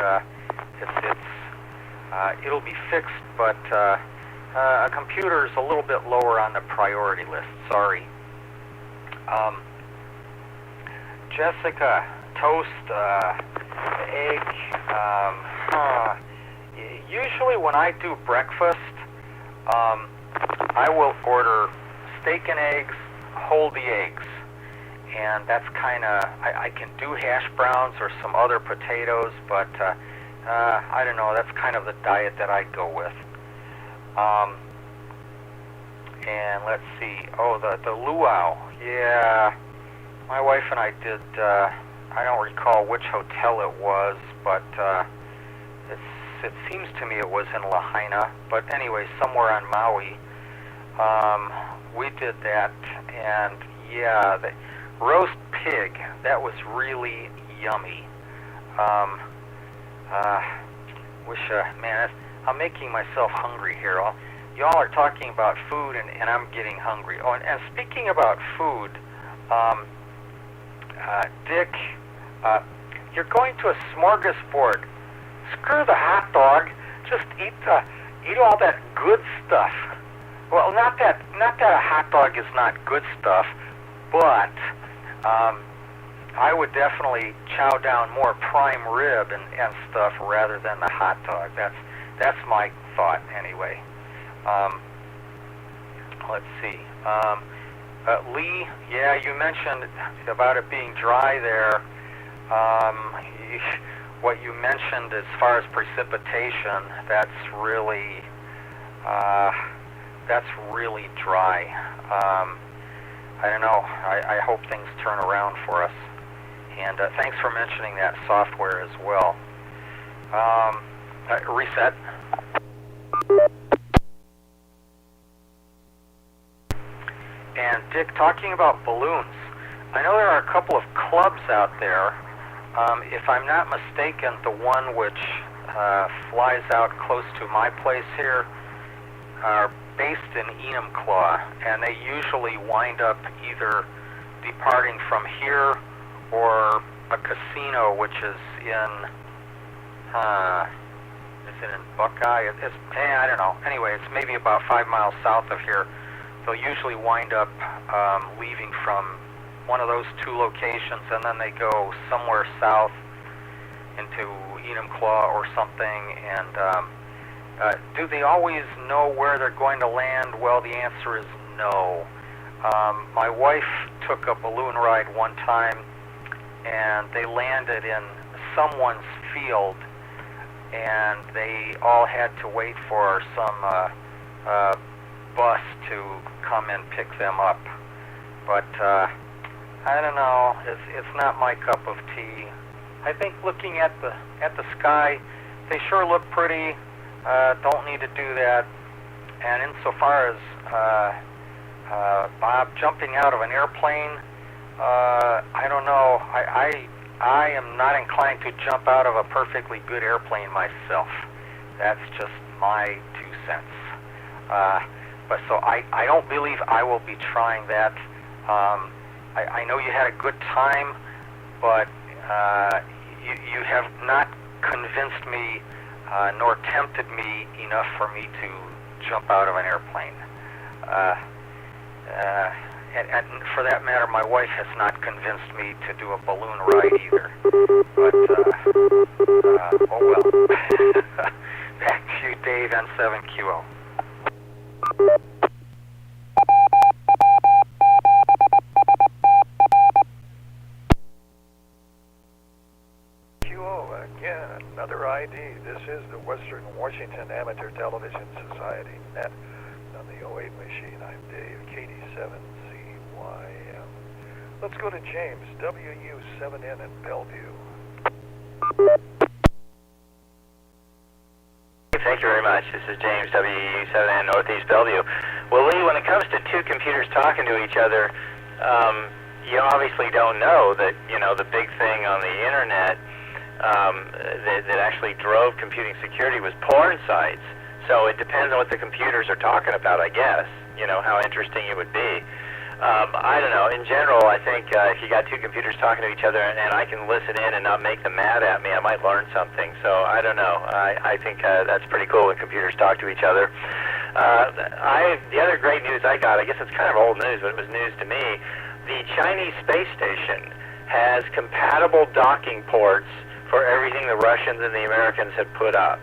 it'll be fixed, but a computer is a little bit lower on the priority list. Sorry. Jessica, toast, egg. Usually when I do breakfast, I will order steak and eggs, hold the eggs. And that's kind of, I can do hash browns or some other potatoes, but I don't know, that's kind of the diet that I go with. And let's see, the luau. Yeah, my wife and I did, I don't recall which hotel it was, but it seems to me it was in Lahaina, but anyway, somewhere on Maui. We did that, and yeah, the roast pig, that was really yummy. Man, I'm making myself hungry here. Y'all are talking about food, and I'm getting hungry. Oh, and speaking about food, Dick, you're going to a smorgasbord. Screw the hot dog. Just eat all that good stuff. Well, not that a hot dog is not good stuff, but I would definitely chow down more prime rib and stuff rather than the hot dog. That's my thought anyway. Let's see. Lee, yeah, you mentioned about it being dry there. What you mentioned as far as precipitation, that's really dry. I don't know. I hope things turn around for us. And thanks for mentioning that software as well. Reset. And Dick, talking about balloons, I know there are a couple of clubs out there. If I'm not mistaken, the one which flies out close to my place here are based in Enumclaw, and they usually wind up either departing from here or a casino which is in is it in Buckeye? I don't know. Anyway, it's maybe about 5 miles south of here. They'll usually wind up leaving from one of those two locations, and then they go somewhere south into Enumclaw or something. And do they always know where they're going to land? Well, the answer is no. My wife took a balloon ride one time, and they landed in someone's field, and they all had to wait for some bus to come and pick them up. But I don't know. It's not my cup of tea. I think looking at the sky, they sure look pretty. Don't need to do that. And insofar as Bob jumping out of an airplane, I don't know. I am not inclined to jump out of a perfectly good airplane myself. That's just my 2 cents. But so I don't believe I will be trying that. I know you had a good time, but you have not convinced me nor tempted me enough for me to jump out of an airplane. And for that matter, my wife has not convinced me to do a balloon ride either. But, oh well. Back to you, Dave, N7QO. Again, another ID. This is the Western Washington Amateur Television Society net on the 08 machine. I'm Dave, KD7ZYM. Let's go to James, WU7N in Bellevue. Thank you very much. This is James, WU7N, Northeast Bellevue. Well, Lee, when it comes to two computers talking to each other, you obviously don't know that, the big thing on the internet that actually drove computing security was porn sites. So it depends on what the computers are talking about, I guess, how interesting it would be. I don't know. In general, I think if you got two computers talking to each other and I can listen in and not make them mad at me, I might learn something. So I don't know. I think that's pretty cool when computers talk to each other. The other great news I got, I guess it's kind of old news, but it was news to me. The Chinese space station has compatible docking ports for everything the Russians and the Americans had put up.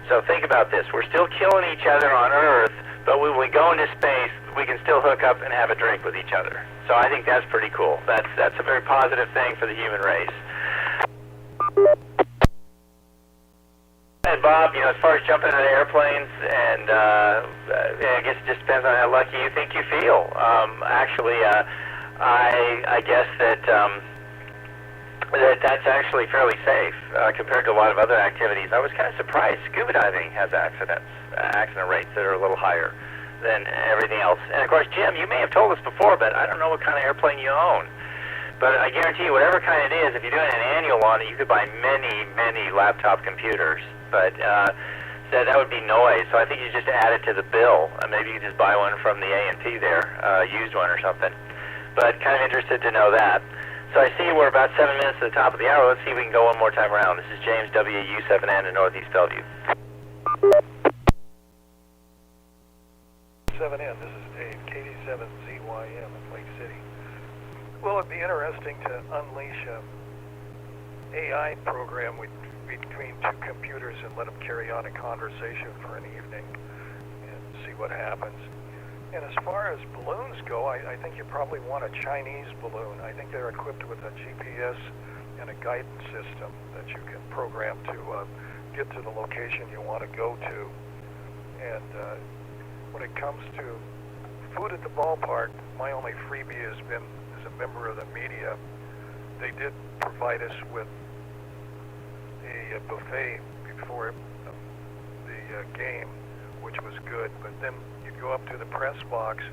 So think about this. We're still killing each other on Earth, but when we go into space, we can still hook up and have a drink with each other. So I think that's pretty cool. That's a very positive thing for the human race. And Bob, as far as jumping out of airplanes, and I guess it just depends on how lucky you think you feel. Actually, I guess that's actually fairly safe compared to a lot of other activities. I was kind of surprised. Scuba diving has accident rates that are a little higher than everything else. And of course, Jim, you may have told us before, but I don't know what kind of airplane you own. But I guarantee you, whatever kind it is, if you're doing an annual on it, you could buy many, many laptop computers. But that would be noise. So I think you just add it to the bill. Maybe you just buy one from the A&P there, used one or something. But kind of interested to know that. So I see we're about 7 minutes to the top of the hour. Let's see if we can go one more time around. This is James, WU7N in Northeast Bellevue. 7N, this is Dave, KD7ZYM in Lake City. Will it be interesting to unleash a AI program between two computers and let them carry on a conversation for an evening and see what happens? And as far as balloons go, I think you probably want a Chinese balloon. I think they're equipped with a GPS and a guidance system that you can program to get to the location you want to go to. And when it comes to food at the ballpark, my only freebie has been as a member of the media. They did provide us with a buffet before the game, which was good, but then you'd go up to the press box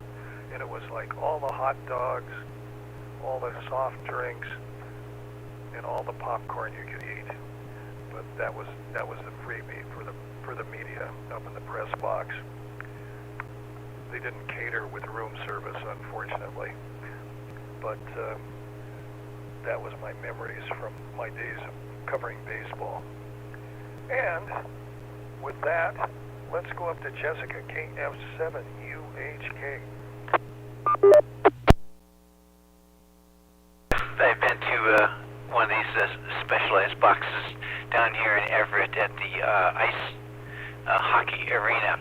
and it was like all the hot dogs, all the soft drinks, and all the popcorn you could eat. But that was the freebie for the media up in the press box. They didn't cater with room service, unfortunately. But that was my memories from my days of covering baseball. And with that, let's go up to Jessica, KF7UHK. I've been to one of these specialized boxes down here in Everett at the ice hockey arena.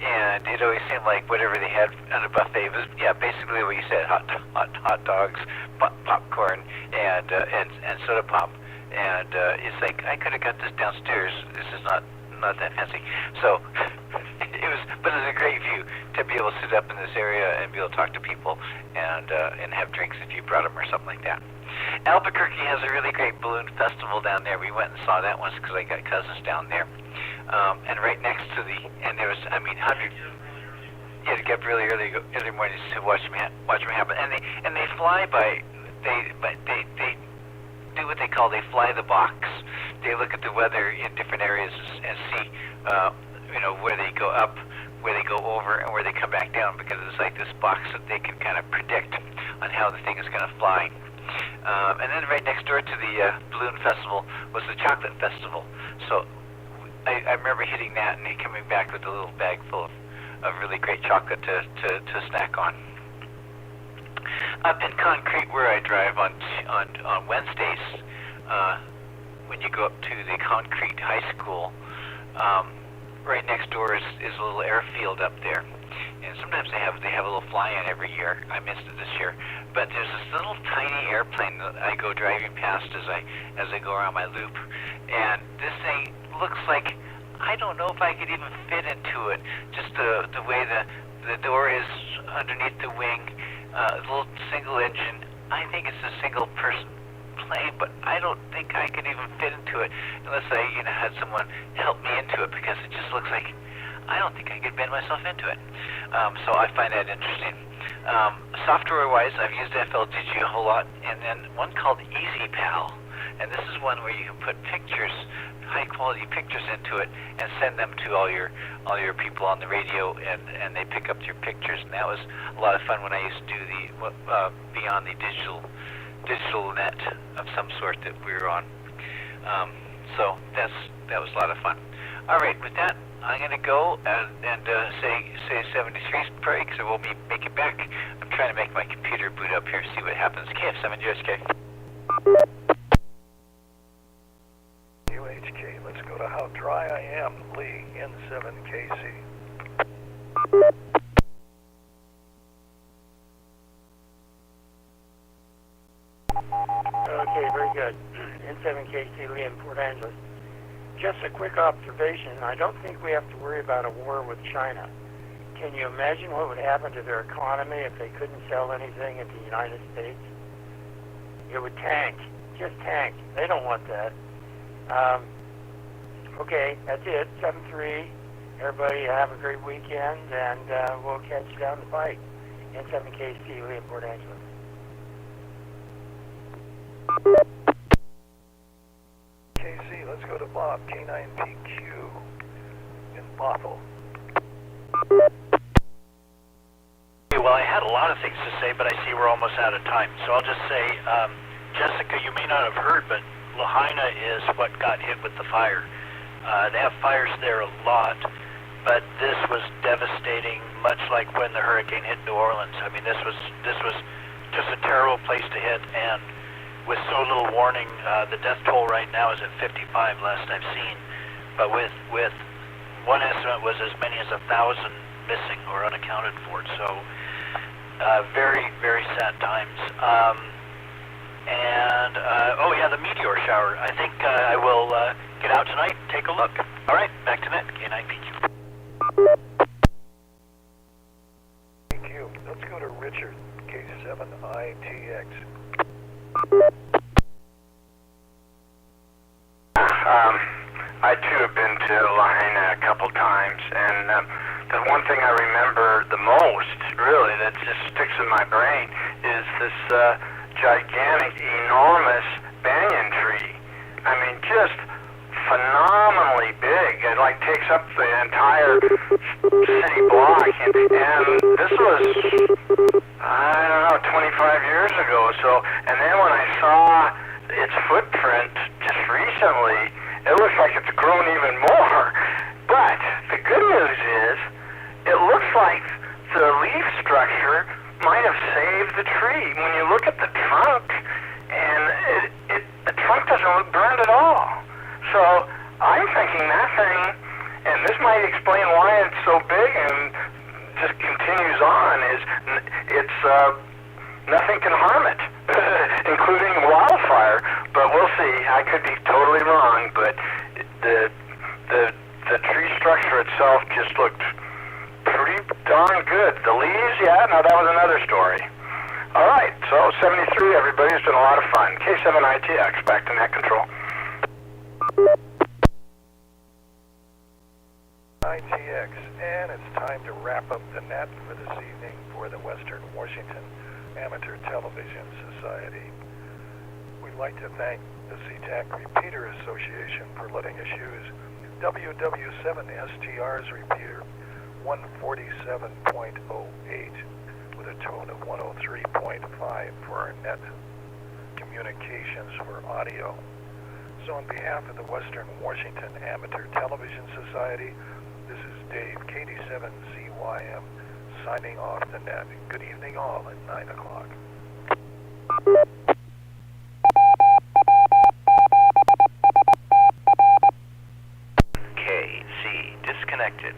And it always seemed like whatever they had on a buffet was, basically what you said: hot dogs, popcorn, and soda pop. And it's like, I could have got this downstairs. This is not that fancy. So but it was a great view to be able to sit up in this area and be able to talk to people and have drinks if you brought them or something like that. Albuquerque has a really great balloon festival down there. We went and saw that once because I got cousins down there. And right next to there was, hundreds. You had to get up really early mornings to watch them happen. And they fly by, they do what they fly the box. They look at the weather in different areas and see, where they go up, where they go over, and where they come back down, because it's like this box that they can kind of predict on how the thing is going to fly. And then right next door to the balloon festival was the chocolate festival. So I remember hitting that and coming back with a little bag full of really great chocolate to snack on. Up in Concrete, where I drive on Wednesdays, when you go up to the Concrete High School, right next door is a little airfield up there, and sometimes they have a little fly-in every year. I missed it this year, but there's this little tiny airplane that I go driving past as I go around my loop, and this thing looks like, I don't know if I could even fit into it. Just the way the door is underneath the wing, a little single engine. I think it's a single person plane, but I don't think I could even fit into it unless I had someone help me into it, because it just looks like I don't think I could bend myself into it. So I find that interesting. Software-wise, I've used FLDG a whole lot, and then one called EasyPal, and this is one where you can put pictures, high-quality pictures into it, and send them to all your people on the radio, and they pick up your pictures. And that was a lot of fun when I used to do the beyond the digital net of some sort that we were on. So that was a lot of fun. All right, with that, I'm going to go and say 73's break, so we'll be making back. I'm trying to make my computer boot up here, see what happens. KF7JSK. UHK, let's go to How Dry I Am, Lee, N7KC. Okay, very good. N7KC, Lee in Port Angeles. Just a quick observation. I don't think we have to worry about a war with China. Can you imagine what would happen to their economy if they couldn't sell anything in the United States? It would tank. Just tank. They don't want that. Okay, that's it. 7-3. Everybody have a great weekend, and we'll catch you down the pike. N7KC, Lee in Port Angeles. KC, let's go to Bob, K9PQ in Bothell. Well, I had a lot of things to say, but I see we're almost out of time. So I'll just say, Jessica, you may not have heard, but Lahaina is what got hit with the fire. They have fires there a lot, but this was devastating, much like when the hurricane hit New Orleans. I mean, this was just a terrible place to hit, and with so little warning, the death toll right now is at 55, last I've seen. But with one estimate was as many as 1,000 missing or unaccounted for. So very, very sad times. Oh yeah, the meteor shower. I think I will get out tonight and take a look. All right, back to net, K9PQ. Thank you. Let's go to Richard, K7ITX. I too have been to Lahaina a couple times, and the one thing I remember the most, really, that just sticks in my brain, is this gigantic, enormous banyan tree. I mean, just phenomenally big. It like takes up the entire city block, and this was, I don't know, 25 years ago. So, and then when I saw its footprint just recently, it looks like it's grown even more. But the good news is, it looks like the leaf structure might have saved the tree. When you look at the trunk, and the trunk doesn't look burned at all. So I'm thinking that thing, and this might explain why it's so big and just continues on, is it's nothing can harm it, including wildfire. But we'll see. I could be totally wrong, but the tree structure itself just looked pretty darn good. The leaves, yeah, no, that was another story. All right, so 73, everybody. It's been a lot of fun. K7ITX, back to net control. ITX, and it's time to wrap up the net for this evening for the Western Washington Amateur Television Society. We'd like to thank the SeaTac Repeater Association for letting us use WW7STR's repeater 147.08 with a tone of 103.5 for our net. communications for audio. So on behalf of the Western Washington Amateur Television Society, this is Dave, KD7ZYM, signing off the net. Good evening all at 9 o'clock. KC disconnected.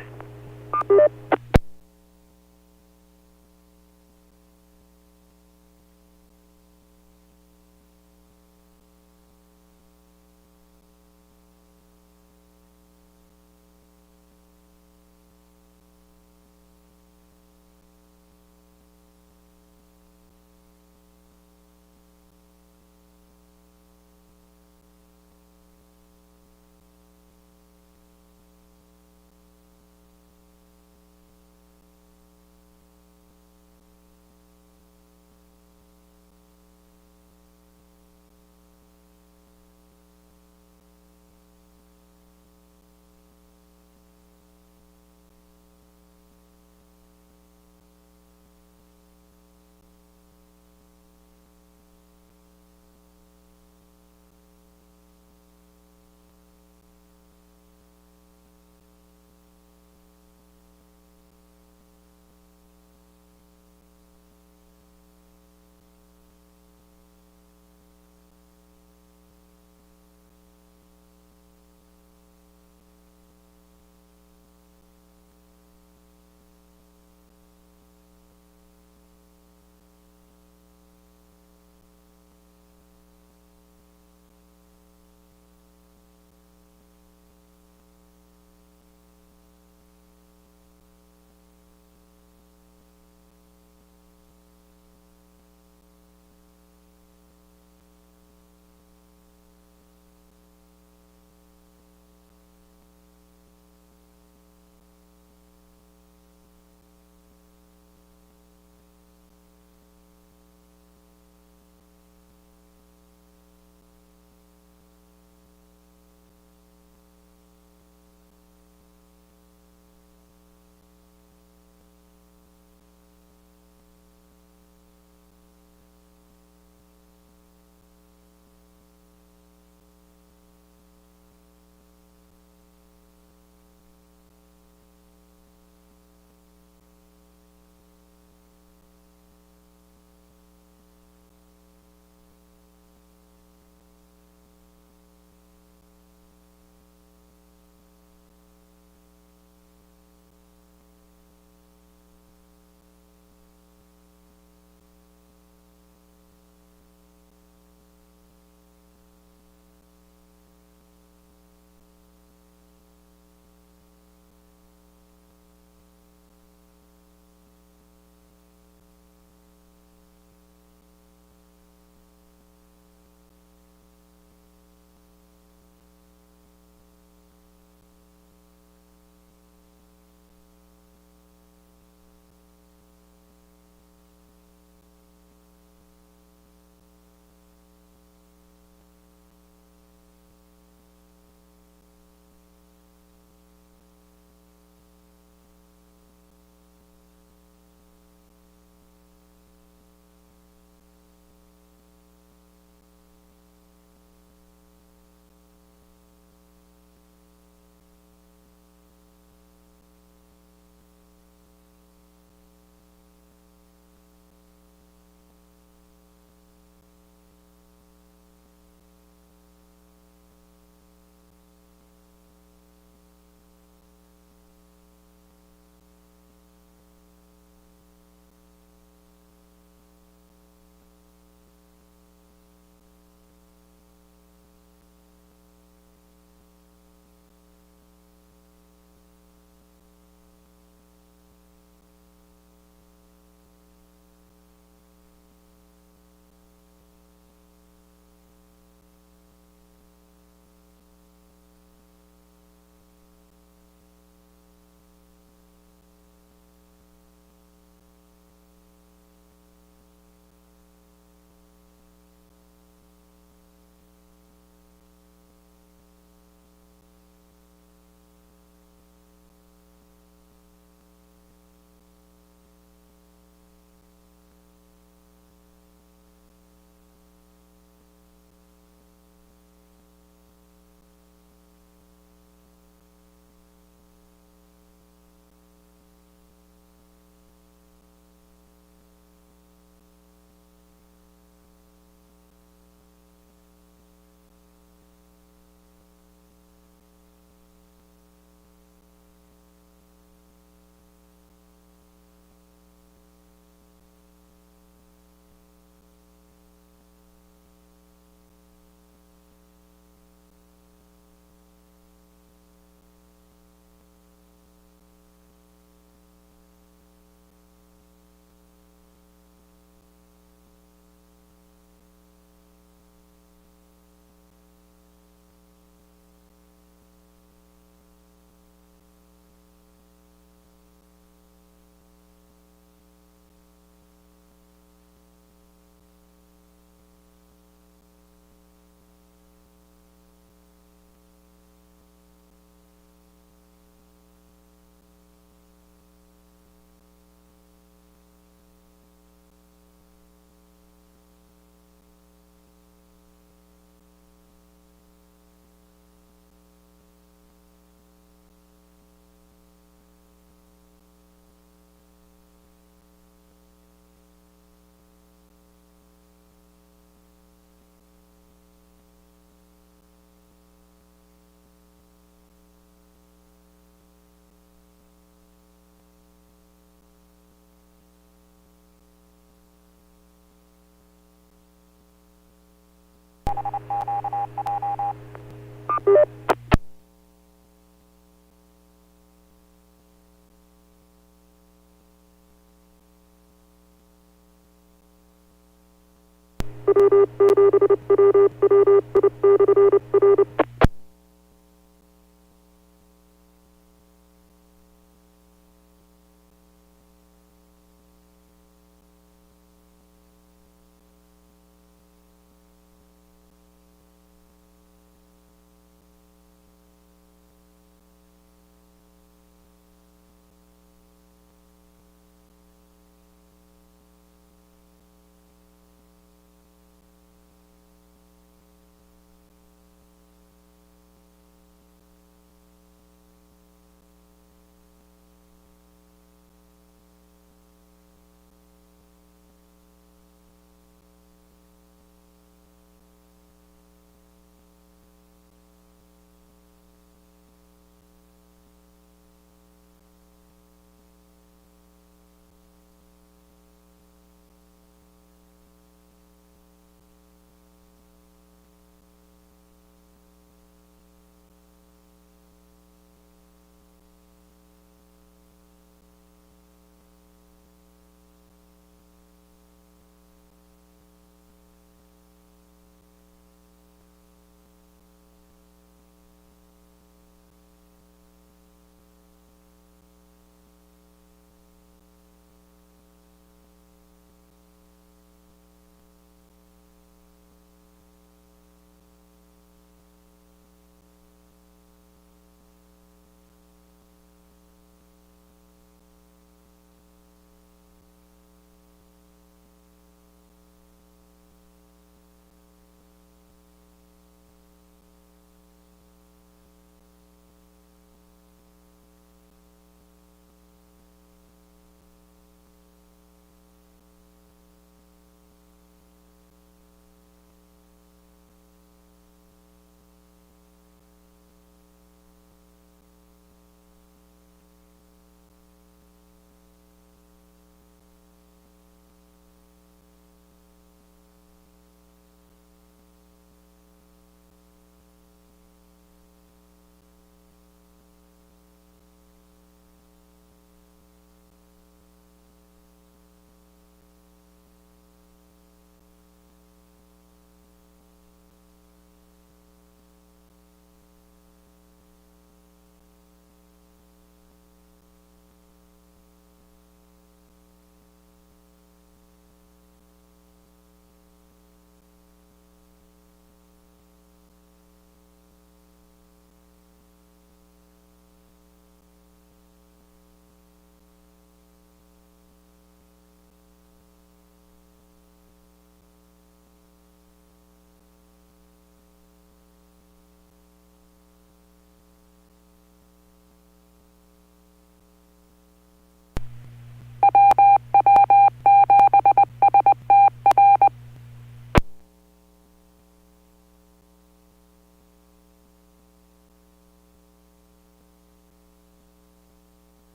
Bye.